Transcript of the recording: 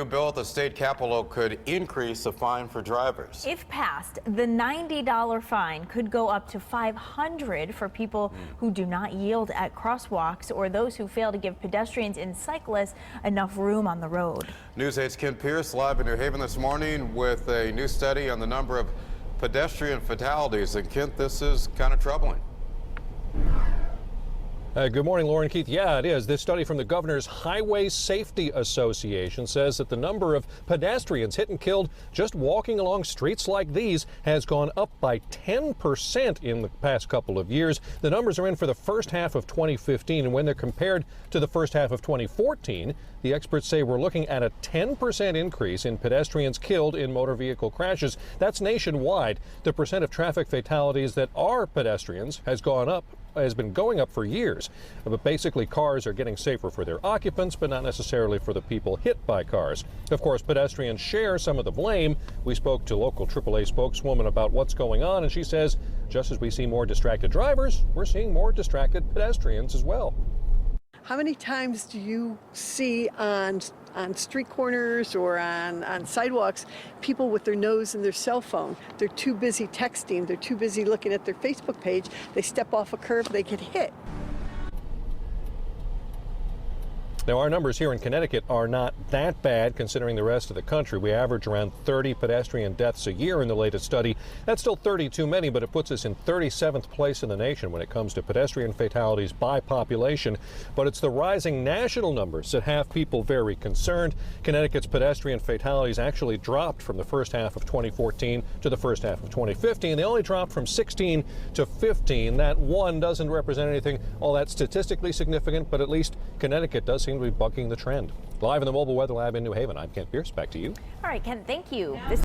new bill at the state capitol could increase the fine for drivers. If passed, the $90 fine could go up to $500 for people who do not yield at crosswalks or those who fail to give pedestrians and cyclists enough room on the road. News 8's Kent Pierce live in New Haven this morning with a new study on the number of pedestrian fatalities. And Kent, this is kind of troubling. Good morning, Lauren, Keith. Yeah, it is. This study from the Governor's Highway Safety Association says that the number of pedestrians hit and killed just walking along streets like these has gone up by 10% in the past couple of years. The numbers are in for the first half of 2015, and when they're compared to the first half of 2014, the experts say we're looking at a 10% increase in pedestrians killed in motor vehicle crashes. That's nationwide. The percent of traffic fatalities that are pedestrians has been going up for years. But basically, cars are getting safer for their occupants, but not necessarily for the people hit by cars. Of course, pedestrians share some of the blame. We spoke to local AAA spokeswoman about what's going on, and she says just as we see more distracted drivers, we're seeing more distracted pedestrians as well. How many times do you see on street corners or on sidewalks people with their nose in their cell phone? They're too busy texting, they're too busy looking at their Facebook page, they step off a curb, they get hit. Now, our numbers here in Connecticut are not that bad considering the rest of the country. We average around 30 pedestrian deaths a year in the latest study. That's still 30 too many, but it puts us in 37th place in the nation when it comes to pedestrian fatalities by population. But it's the rising national numbers that have people very concerned. Connecticut's pedestrian fatalities actually dropped from the first half of 2014 to the first half of 2015. They only dropped from 16 to 15. That one doesn't represent anything all that statistically significant, but at least Connecticut does seem to be bucking the trend. Live in the Mobile Weather Lab in New Haven, I'm Kent Pierce. Back to you. All right, Ken, thank you.